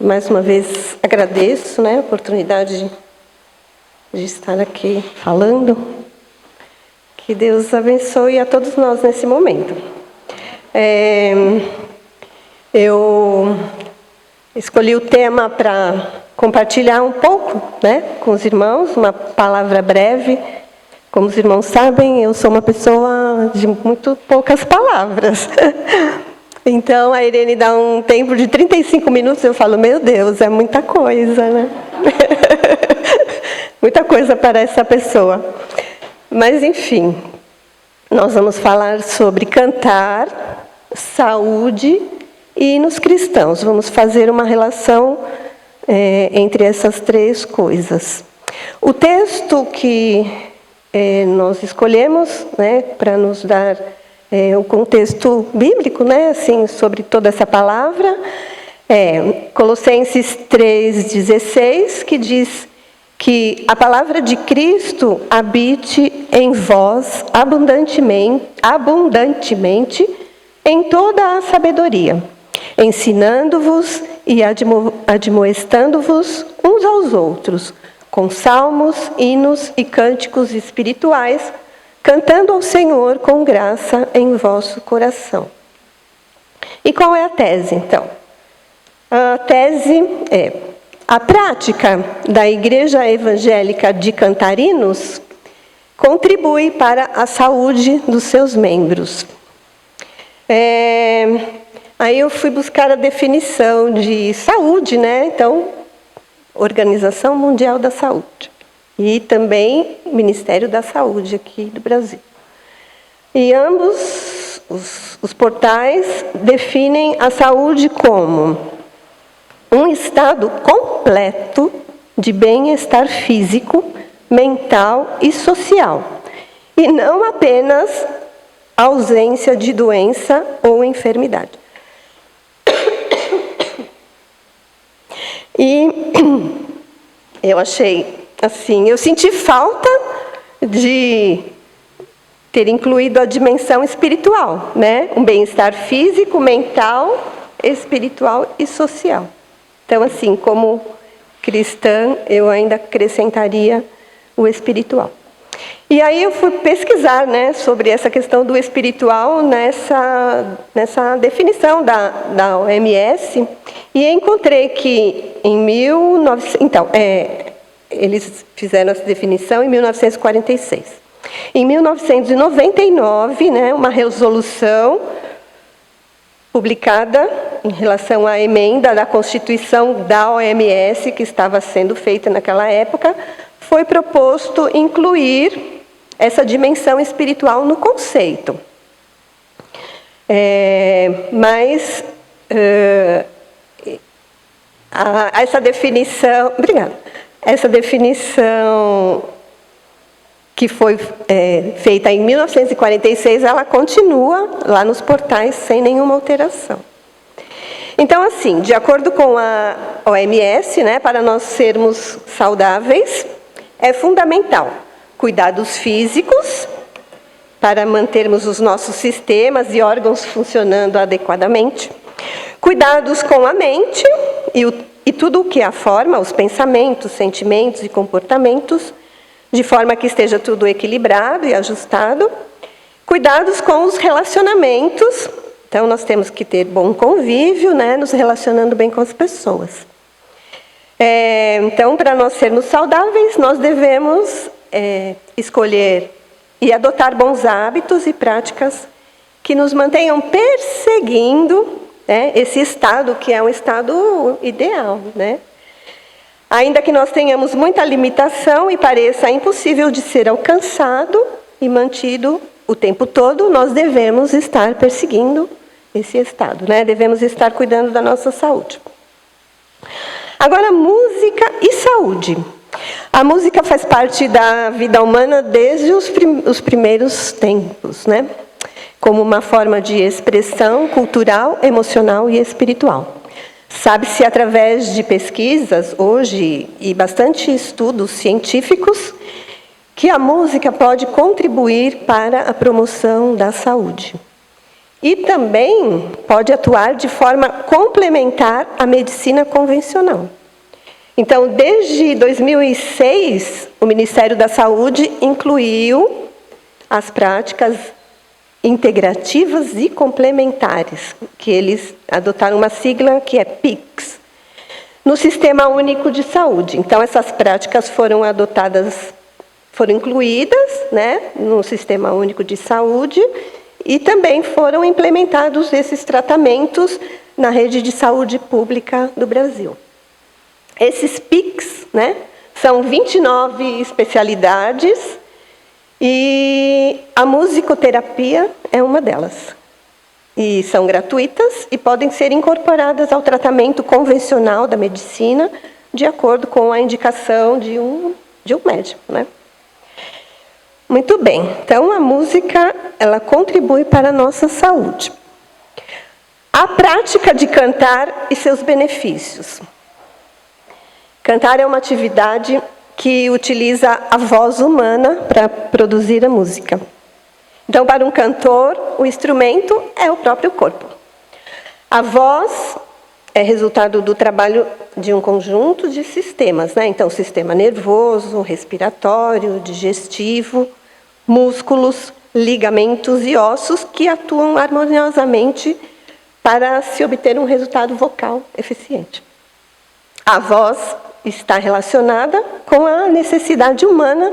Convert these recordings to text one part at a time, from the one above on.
Mais uma vez agradeço, a oportunidade de estar aqui falando. Que Deus abençoe a todos nós nesse momento. Eu escolhi o tema para compartilhar um pouco, com os irmãos, uma palavra breve. Como os irmãos sabem, eu sou uma pessoa de muito poucas palavras. Então, a Irene dá um tempo de 35 minutos, eu falo, meu Deus, é muita coisa, Muita coisa para essa pessoa. Mas, enfim, nós vamos falar sobre cantar, saúde e nos cristãos. Vamos fazer uma relação entre essas três coisas. O texto que nós escolhemos, para nos dar o contexto bíblico, assim, sobre toda essa palavra, Colossenses 3,16, que diz que a palavra de Cristo habite em vós abundantemente em toda a sabedoria, ensinando-vos e admoestando-vos uns aos outros, com salmos, hinos e cânticos espirituais, cantando ao Senhor com graça em vosso coração. E qual é a tese, então? A tese é: a prática da Igreja Evangélica de Cantarinos contribui para a saúde dos seus membros. Aí eu fui buscar a definição de saúde, Então, Organização Mundial da Saúde. E também Ministério da Saúde aqui do Brasil. E ambos os portais definem a saúde como um estado completo de bem-estar físico, mental e social, e não apenas ausência de doença ou enfermidade. E eu achei assim, eu senti falta de ter incluído a dimensão espiritual, Um bem-estar físico, mental, espiritual e social. Então, assim, como cristã, eu ainda acrescentaria o espiritual. E aí eu fui pesquisar, sobre essa questão do espiritual nessa definição da OMS, e encontrei que eles fizeram essa definição em 1946. Em 1999, uma resolução publicada em relação à emenda da Constituição da OMS, que estava sendo feita naquela época, foi proposto incluir essa dimensão espiritual no conceito. Essa definição... Obrigada. Essa definição que foi feita em 1946, ela continua lá nos portais sem nenhuma alteração. Então, assim, de acordo com a OMS, para nós sermos saudáveis, é fundamental cuidados físicos, para mantermos os nossos sistemas e órgãos funcionando adequadamente, cuidados com a mente e tudo o que a forma, os pensamentos, sentimentos e comportamentos, de forma que esteja tudo equilibrado e ajustado. Cuidados com os relacionamentos. Então, nós temos que ter bom convívio, nos relacionando bem com as pessoas. Então, para nós sermos saudáveis, nós devemos escolher e adotar bons hábitos e práticas que nos mantenham perseguindo esse estado, que é um estado ideal, Ainda que nós tenhamos muita limitação e pareça impossível de ser alcançado e mantido o tempo todo, nós devemos estar perseguindo esse estado, Devemos estar cuidando da nossa saúde. Agora, música e saúde. A música faz parte da vida humana desde os primeiros tempos, Como uma forma de expressão cultural, emocional e espiritual. Sabe-se através de pesquisas hoje e bastante estudos científicos que a música pode contribuir para a promoção da saúde. E também pode atuar de forma complementar à medicina convencional. Então, desde 2006, o Ministério da Saúde incluiu as práticas integrativas e complementares, que eles adotaram uma sigla que é PICS, no Sistema Único de Saúde. Então, essas práticas foram incluídas, né, no Sistema Único de Saúde e também foram implementados esses tratamentos na rede de saúde pública do Brasil. Esses PICs, né, são 29 especialidades e a musicoterapia é uma delas. E são gratuitas e podem ser incorporadas ao tratamento convencional da medicina de acordo com a indicação de um médico, né? Muito bem, então a música ela contribui para a nossa saúde. A prática de cantar e seus benefícios. Cantar é uma atividade que utiliza a voz humana para produzir a música. Então, para um cantor, o instrumento é o próprio corpo. A voz é resultado do trabalho de um conjunto de sistemas, né? Então, sistema nervoso, respiratório, digestivo, músculos, ligamentos e ossos que atuam harmoniosamente para se obter um resultado vocal eficiente. A voz está relacionada com a necessidade humana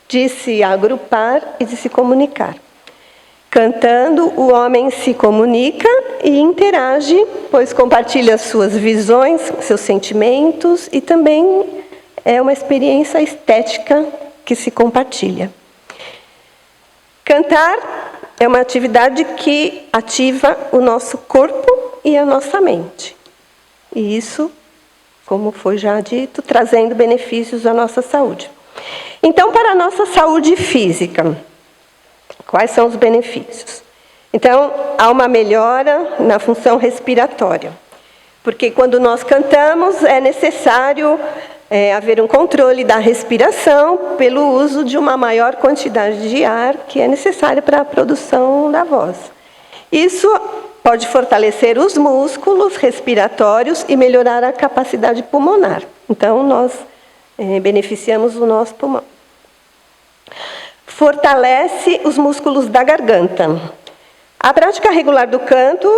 de se agrupar e de se comunicar. Cantando, o homem se comunica e interage, pois compartilha suas visões, seus sentimentos e também é uma experiência estética que se compartilha. Cantar é uma atividade que ativa o nosso corpo e a nossa mente. E isso, como foi já dito, trazendo benefícios à nossa saúde. Então, para a nossa saúde física, quais são os benefícios? Então, há uma melhora na função respiratória, porque quando nós cantamos é necessário haver um controle da respiração pelo uso de uma maior quantidade de ar que é necessária para a produção da voz. Isso pode fortalecer os músculos respiratórios e melhorar a capacidade pulmonar. Então, nós beneficiamos o nosso pulmão. Fortalece os músculos da garganta. A prática regular do canto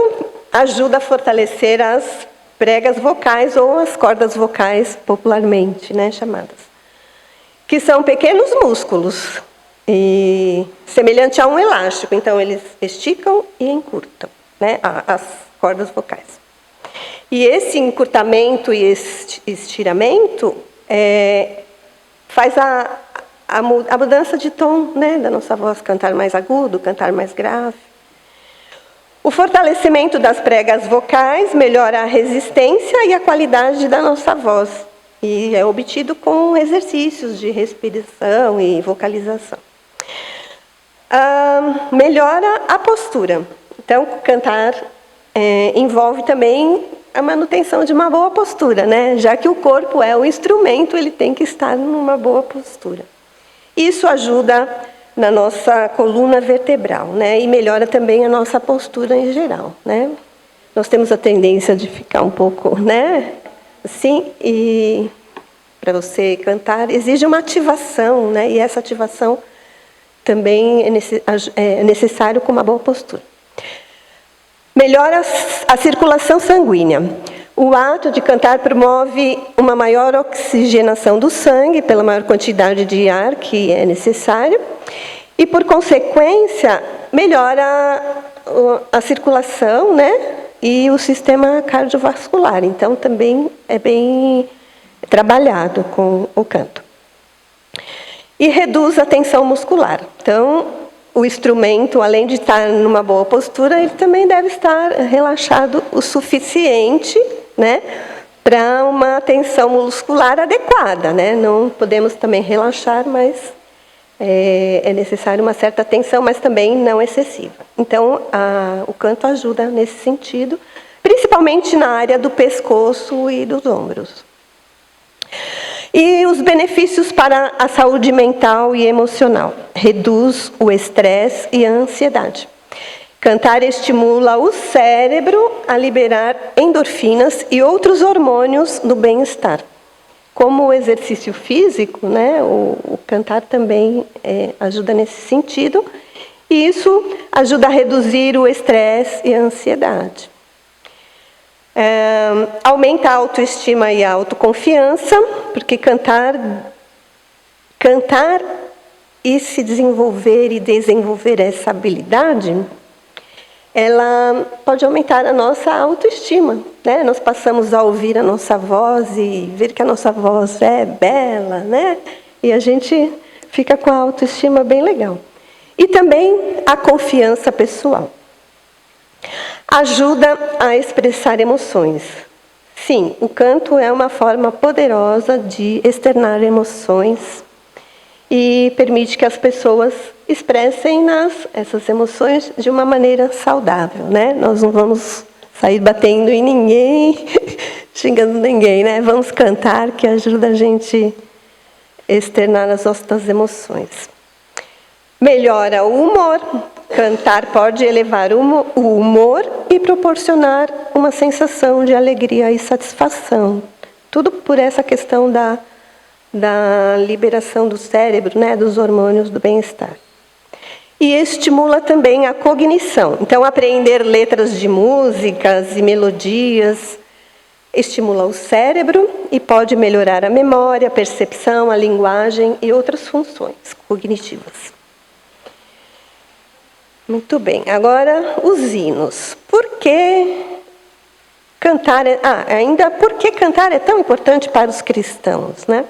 ajuda a fortalecer as pregas vocais ou as cordas vocais, popularmente, né, chamadas, que são pequenos músculos, semelhante a um elástico. Então, eles esticam e encurtam, né, as cordas vocais. E esse encurtamento e estiramento faz a mudança de tom, né, da nossa voz, cantar mais agudo, cantar mais grave. O fortalecimento das pregas vocais melhora a resistência e a qualidade da nossa voz. E é obtido com exercícios de respiração e vocalização. Melhora a postura. Então, cantar envolve também a manutenção de uma boa postura, né? Já que o corpo é o instrumento, ele tem que estar numa boa postura. Isso ajuda na nossa coluna vertebral, né? E melhora também a nossa postura em geral, né? Nós temos a tendência de ficar um pouco, né, assim, e para você cantar exige uma ativação, né? E essa ativação também é necessário com uma boa postura. Melhora a circulação sanguínea. O ato de cantar promove uma maior oxigenação do sangue pela maior quantidade de ar que é necessário e, por consequência, melhora a circulação, né, e o sistema cardiovascular. Então, também é bem trabalhado com o canto. E reduz a tensão muscular. Então, o instrumento, além de estar numa boa postura, ele também deve estar relaxado o suficiente, né, para uma tensão muscular adequada, né? Não podemos também relaxar, mas é necessário uma certa tensão, mas também não excessiva. Então, o canto ajuda nesse sentido, principalmente na área do pescoço e dos ombros. E os benefícios para a saúde mental e emocional. Reduz o estresse e a ansiedade. Cantar estimula o cérebro a liberar endorfinas e outros hormônios do bem-estar. Como o exercício físico, né, o cantar também ajuda nesse sentido. E isso ajuda a reduzir o estresse e a ansiedade. Aumenta a autoestima e a autoconfiança, porque cantar e se desenvolver e desenvolver essa habilidade, ela pode aumentar a nossa autoestima, né? Nós passamos a ouvir a nossa voz e ver que a nossa voz é bela, né? E a gente fica com a autoestima bem legal. E também a confiança pessoal. Ajuda a expressar emoções. Sim, o canto é uma forma poderosa de externar emoções e permite que as pessoas expressem essas emoções de uma maneira saudável, né? Nós não vamos sair batendo em ninguém, xingando ninguém, né? Vamos cantar, que ajuda a gente a externar as nossas emoções. Melhora o humor. Cantar pode elevar o humor e proporcionar uma sensação de alegria e satisfação. Tudo por essa questão da liberação do cérebro, né, dos hormônios do bem-estar. E estimula também a cognição. Então, aprender letras de músicas e melodias estimula o cérebro e pode melhorar a memória, a percepção, a linguagem e outras funções cognitivas. Muito bem. Agora, os hinos. Por que cantar é tão importante para os cristãos, né?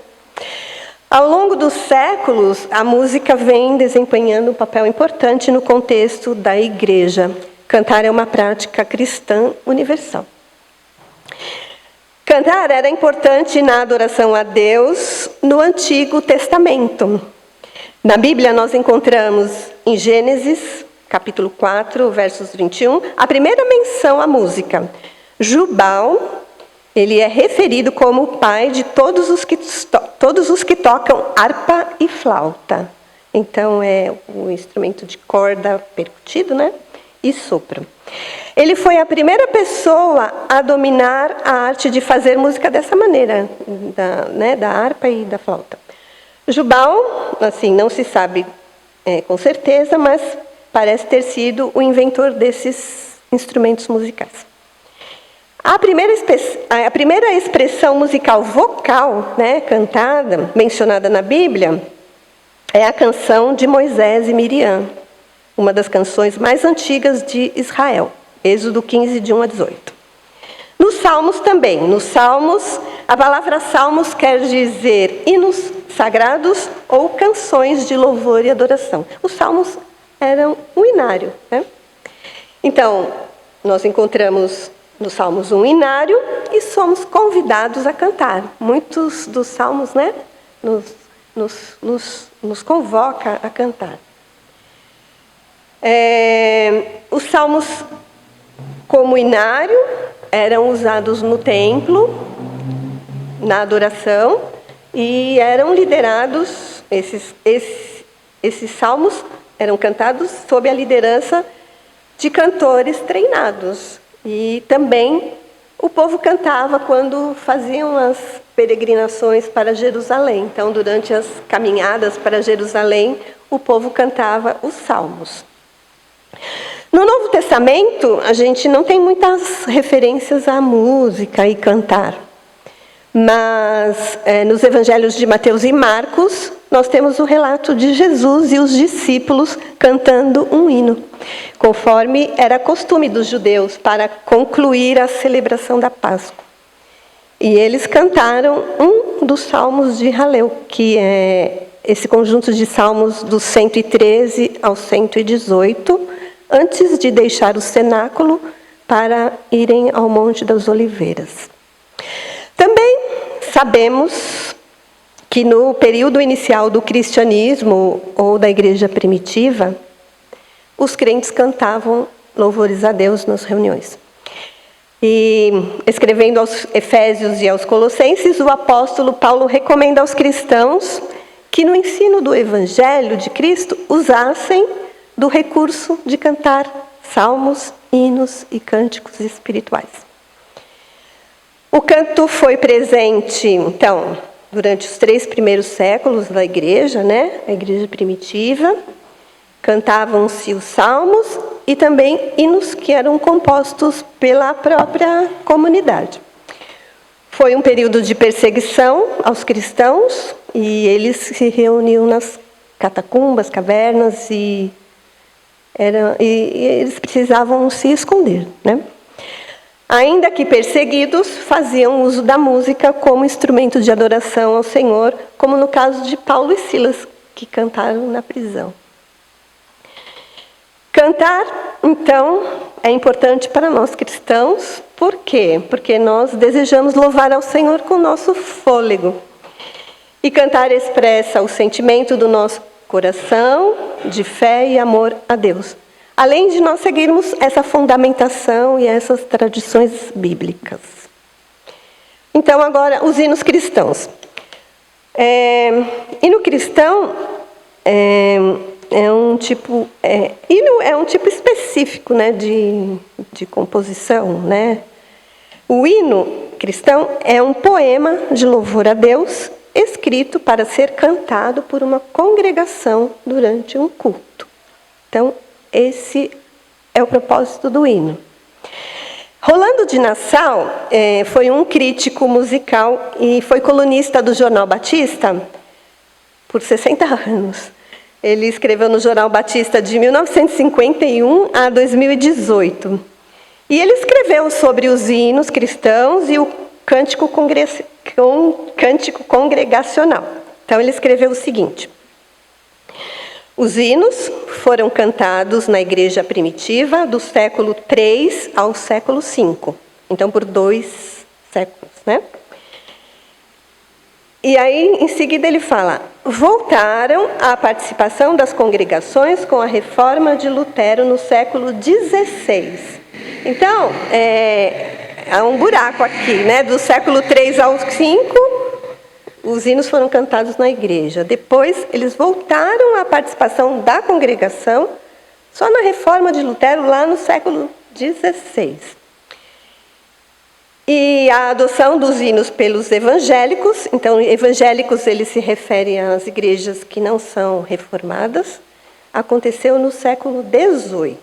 Ao longo dos séculos, a música vem desempenhando um papel importante no contexto da igreja. Cantar é uma prática cristã universal. Cantar era importante na adoração a Deus no Antigo Testamento. Na Bíblia, nós encontramos em Gênesis, capítulo 4, versos 21, a primeira menção à música. Jubal, ele é referido como o pai de todos os que tocam harpa e flauta. Então, é o instrumento de corda percutido, né? E sopro. Ele foi a primeira pessoa a dominar a arte de fazer música dessa maneira, da harpa e da flauta. Jubal, assim, não se sabe com certeza, mas parece ter sido o inventor desses instrumentos musicais. A primeira expressão musical vocal, né, cantada, mencionada na Bíblia, é a canção de Moisés e Miriam, uma das canções mais antigas de Israel, Êxodo 15, de 1 a 18. Nos Salmos também. Nos Salmos, a palavra Salmos quer dizer hinos sagrados ou canções de louvor e adoração. Os Salmos eram um inário, né? Então, nós encontramos nos Salmos um inário e somos convidados a cantar. Muitos dos Salmos, né, nos convoca a cantar. Os Salmos, como inário, eram usados no templo, na adoração, e eram liderados, esses salmos eram cantados sob a liderança de cantores treinados. E também o povo cantava quando faziam as peregrinações para Jerusalém. Então, durante as caminhadas para Jerusalém, o povo cantava os salmos. No Novo Testamento, a gente não tem muitas referências à música e cantar. Mas nos evangelhos de Mateus e Marcos, nós temos o relato de Jesus e os discípulos cantando um hino, conforme era costume dos judeus para concluir a celebração da Páscoa. E eles cantaram um dos salmos de Halel, que é esse conjunto de salmos do 113 ao 118, antes de deixar o cenáculo para irem ao Monte das Oliveiras. Também sabemos que no período inicial do cristianismo ou da igreja primitiva, os crentes cantavam louvores a Deus nas reuniões. E escrevendo aos Efésios e aos Colossenses, o apóstolo Paulo recomenda aos cristãos que no ensino do Evangelho de Cristo usassem do recurso de cantar salmos, hinos e cânticos espirituais. O canto foi presente, então, durante os 3 primeiros séculos da igreja, né? A igreja primitiva. Cantavam-se os salmos e também hinos que eram compostos pela própria comunidade. Foi um período de perseguição aos cristãos e eles se reuniam nas catacumbas, cavernas e eles precisavam se esconder, né? Ainda que perseguidos, faziam uso da música como instrumento de adoração ao Senhor, como no caso de Paulo e Silas, que cantaram na prisão. Cantar, então, é importante para nós cristãos. Por quê? Porque nós desejamos louvar ao Senhor com o nosso fôlego. E cantar expressa o sentimento do nosso coração de fé e amor a Deus. Além de nós seguirmos essa fundamentação e essas tradições bíblicas. Então, agora, os hinos cristãos. Hino cristão hino é um tipo específico, né, de composição, né? O hino cristão é um poema de louvor a Deus, escrito para ser cantado por uma congregação durante um culto. Então, esse é o propósito do hino. Rolando de Nassau foi um crítico musical e foi colunista do Jornal Batista por 60 anos. Ele escreveu no Jornal Batista de 1951 a 2018. E ele escreveu sobre os hinos cristãos e o cântico congregacional. Então, ele escreveu o seguinte: os hinos foram cantados na igreja primitiva do século III ao século V. Então, por 2 séculos, né? E aí, em seguida, ele fala: voltaram à participação das congregações com a reforma de Lutero no século XVI. Então, há um buraco aqui, né? Do século III ao V, os hinos foram cantados na igreja. Depois, eles voltaram à participação da congregação só na reforma de Lutero, lá no século XVI. E a adoção dos hinos pelos evangélicos, então, evangélicos, eles se referem às igrejas que não são reformadas, aconteceu no século XVIII.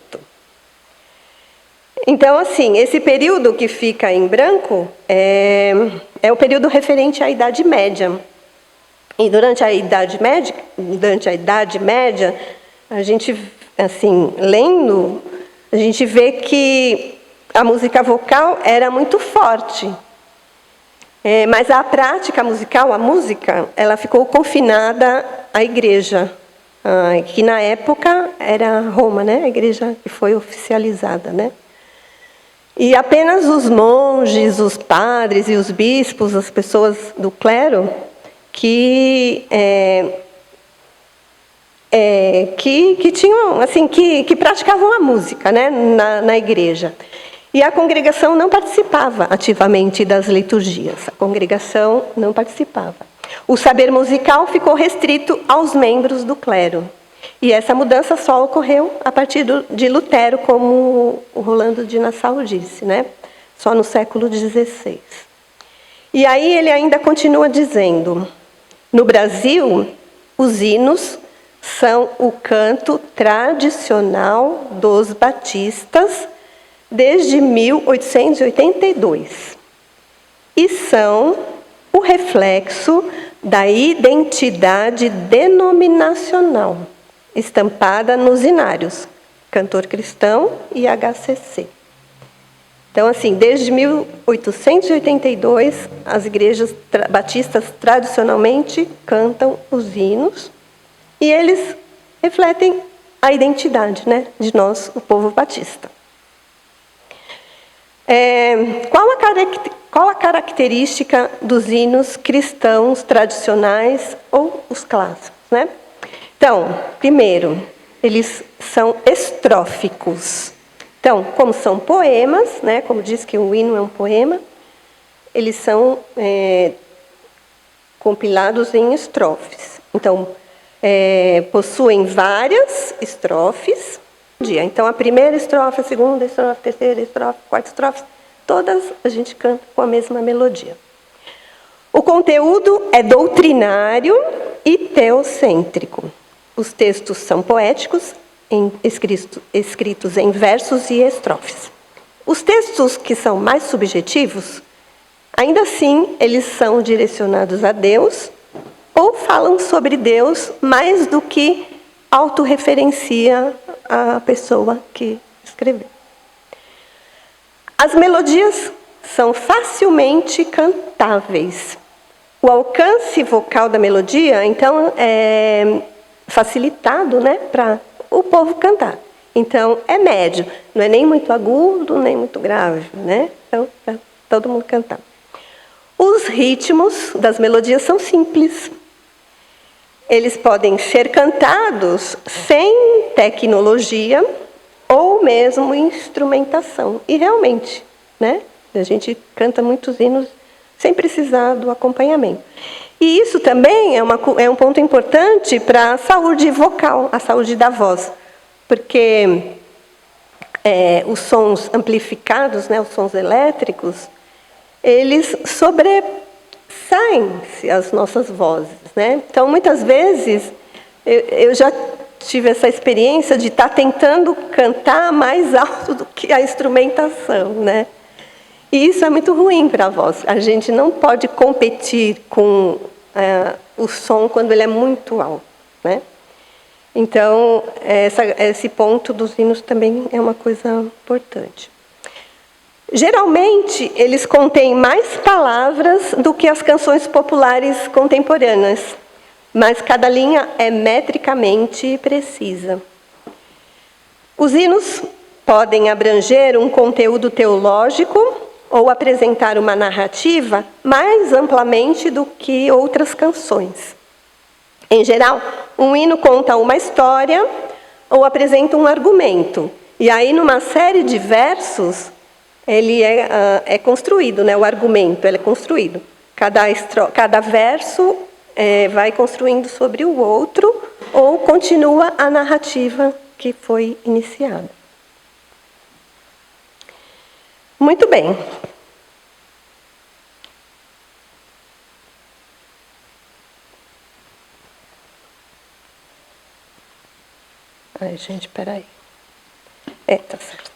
Então, assim, esse período que fica em branco é o período referente à Idade Média. E durante a Idade Média, a gente, assim, lendo, a gente vê que a música vocal era muito forte. Mas a prática musical, a música, ela ficou confinada à igreja, que na época era Roma, né? A igreja que foi oficializada, né? E apenas os monges, os padres e os bispos, as pessoas do clero, que tinham, assim, que praticavam a música, né, na igreja. E a congregação não participava ativamente das liturgias. A congregação não participava. O saber musical ficou restrito aos membros do clero. E essa mudança só ocorreu a partir de Lutero, como o Rolando de Nassau disse, né? Só no século XVI. E aí ele ainda continua dizendo: no Brasil, os hinos são o canto tradicional dos batistas desde 1882 e são o reflexo da identidade denominacional estampada nos hinários Cantor Cristão e HCC. Então, assim, desde 1882, as igrejas batistas tradicionalmente cantam os hinos e eles refletem a identidade, né, de nós, o povo batista. Qual a característica dos hinos cristãos tradicionais ou os clássicos, né? Então, primeiro, eles são estróficos. Então, como são poemas, né, como diz que um hino é um poema, eles são compilados em estrofes. Então, possuem várias estrofes, melodia. Então, a primeira estrofe, a segunda estrofe, a terceira estrofe, a quarta estrofe, todas a gente canta com a mesma melodia. O conteúdo é doutrinário e teocêntrico. Os textos são poéticos, escritos em versos e estrofes. Os textos que são mais subjetivos, ainda assim, eles são direcionados a Deus ou falam sobre Deus mais do que autorreferencia a pessoa que escreveu. As melodias são facilmente cantáveis. O alcance vocal da melodia, então, é facilitado, né, para o povo cantar. Então, é médio, não é nem muito agudo, nem muito grave, né? Então, para todo mundo cantar. Os ritmos das melodias são simples. Eles podem ser cantados sem tecnologia ou mesmo instrumentação. E realmente, né? A gente canta muitos hinos sem precisar do acompanhamento. E isso também é um ponto importante para a saúde vocal, a saúde da voz. Porque os sons amplificados, né, os sons elétricos, eles sobressaem-se as nossas vozes, né? Então, muitas vezes, eu já tive essa experiência de estar tentando cantar mais alto do que a instrumentação, né? E isso é muito ruim para a voz. A gente não pode competir com o som quando ele é muito alto, né? Então, esse ponto dos hinos também é uma coisa importante. Geralmente, eles contêm mais palavras do que as canções populares contemporâneas, mas cada linha é metricamente precisa. Os hinos podem abranger um conteúdo teológico ou apresentar uma narrativa mais amplamente do que outras canções. Em geral, um hino conta uma história ou apresenta um argumento. E aí, numa série de versos, ele é construído, né? O argumento ele é construído. Cada verso vai construindo sobre o outro ou continua a narrativa que foi iniciada. Muito bem. Ai, gente, peraí. Tá certo.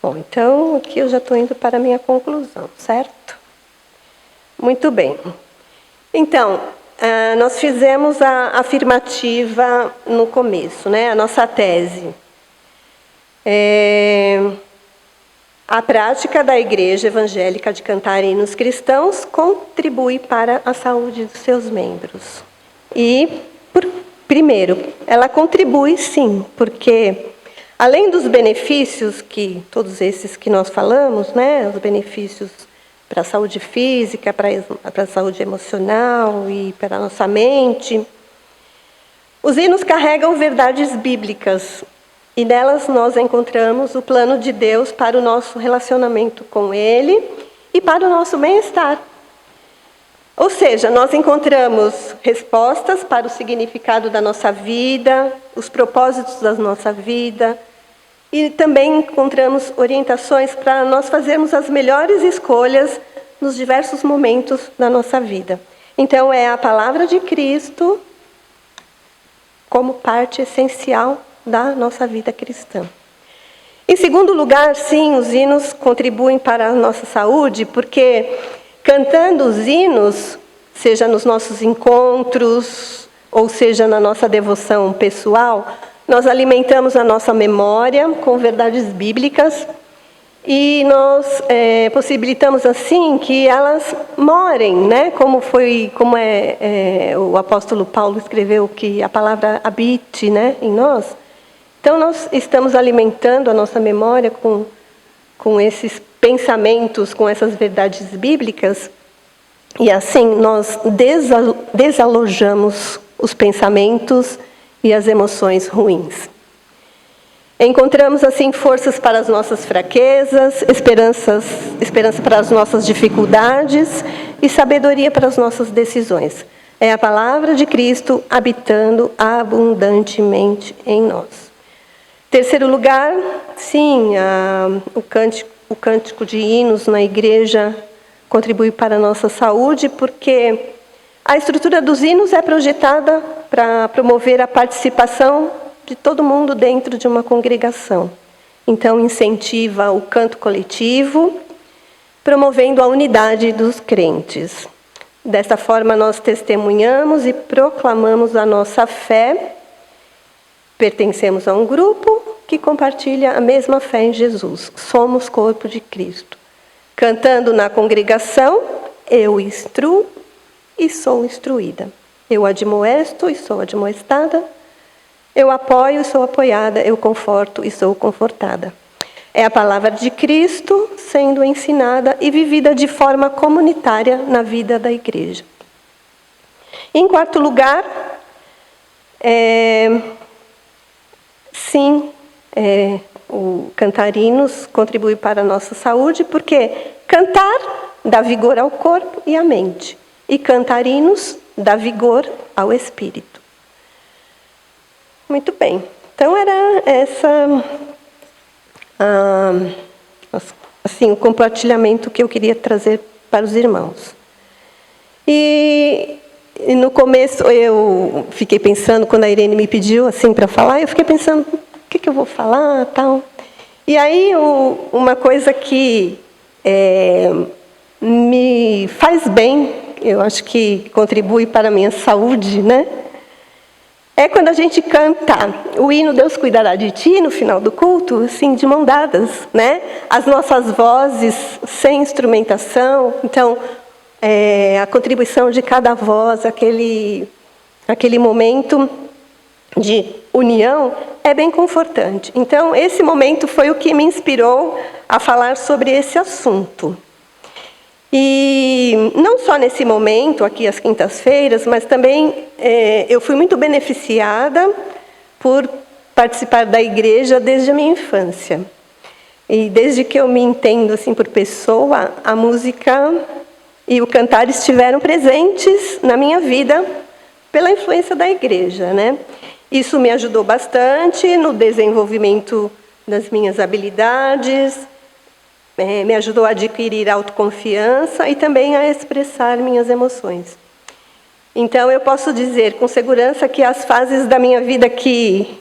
Bom, então, aqui eu já estou indo para a minha conclusão, certo? Muito bem. Então, nós fizemos a afirmativa no começo, né? A nossa tese. A prática da Igreja Evangélica de cantar hinos cristãos contribui para a saúde dos seus membros. E, primeiro, ela contribui sim, porque além dos benefícios todos esses que nós falamos, né? Os benefícios para a saúde física, para a saúde emocional e para a nossa mente. Os hinos carregam verdades bíblicas e nelas nós encontramos o plano de Deus para o nosso relacionamento com Ele e para o nosso bem-estar. Ou seja, nós encontramos respostas para o significado da nossa vida, os propósitos da nossa vida, e também encontramos orientações para nós fazermos as melhores escolhas nos diversos momentos da nossa vida. Então, é a palavra de Cristo como parte essencial da nossa vida cristã. Em segundo lugar, sim, os hinos contribuem para a nossa saúde, porque cantando os hinos, seja nos nossos encontros, ou seja na nossa devoção pessoal, nós alimentamos a nossa memória com verdades bíblicas e nós possibilitamos assim que elas morem, né? Como o apóstolo Paulo escreveu, que a palavra habite, né, em nós. Então nós estamos alimentando a nossa memória com esses pensamentos, com essas verdades bíblicas, e assim nós desalojamos os pensamentos e as emoções ruins. Encontramos, assim, forças para as nossas fraquezas, esperança para as nossas dificuldades e sabedoria para as nossas decisões. É a palavra de Cristo habitando abundantemente em nós. Terceiro lugar, sim, o cântico de hinos na igreja contribui para a nossa saúde, porque a estrutura dos hinos é projetada para promover a participação de todo mundo dentro de uma congregação. Então, incentiva o canto coletivo, promovendo a unidade dos crentes. Desta forma, nós testemunhamos e proclamamos a nossa fé. Pertencemos a um grupo que compartilha a mesma fé em Jesus. Somos corpo de Cristo. Cantando na congregação, eu instruo e sou instruída. Eu admoesto e sou admoestada. Eu apoio e sou apoiada. Eu conforto e sou confortada. É a palavra de Cristo sendo ensinada e vivida de forma comunitária na vida da igreja. Em quarto lugar, o cantar hinos contribui para a nossa saúde, porque cantar dá vigor ao corpo e à mente, e cantar hinos dá vigor ao espírito. Muito bem, então era o compartilhamento que eu queria trazer para os irmãos. E no começo eu fiquei pensando, quando a Irene me pediu assim para falar, eu fiquei pensando, o que eu vou falar, tal. E aí uma coisa que me faz bem, eu acho que contribui para a minha saúde, né? É quando a gente canta o hino Deus cuidará de ti, no final do culto, assim, de mão dadas, né? As nossas vozes sem instrumentação. Então, a contribuição de cada voz, aquele momento de união, é bem confortante. Então, esse momento foi o que me inspirou a falar sobre esse assunto. E não só nesse momento, aqui às quintas-feiras, mas também eu fui muito beneficiada por participar da igreja desde a minha infância. E desde que eu me entendo assim por pessoa, a música e o cantar estiveram presentes na minha vida pela influência da igreja, né? Isso me ajudou bastante no desenvolvimento das minhas habilidades, me ajudou a adquirir autoconfiança e também a expressar minhas emoções. Então, eu posso dizer com segurança que as fases da minha vida que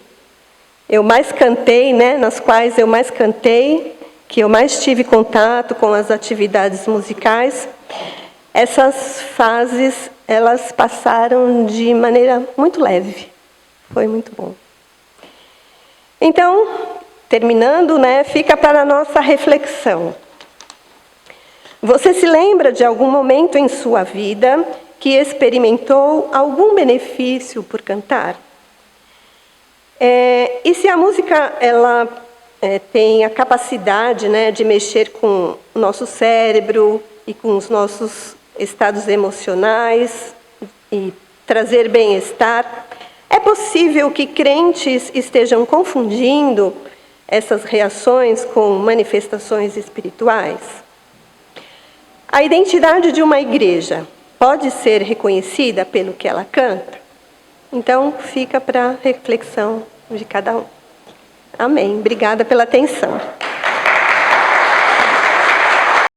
eu mais cantei, né, nas quais eu mais cantei, que eu mais tive contato com as atividades musicais, essas fases, elas passaram de maneira muito leve. Foi muito bom. Então, terminando, né, fica para a nossa reflexão. Você se lembra de algum momento em sua vida que experimentou algum benefício por cantar? E se a música ela tem a capacidade, né, de mexer com o nosso cérebro e com os nossos estados emocionais e trazer bem-estar, é possível que crentes estejam confundindo essas reações com manifestações espirituais? A identidade de uma igreja pode ser reconhecida pelo que ela canta? Então, fica para a reflexão de cada um. Amém. Obrigada pela atenção.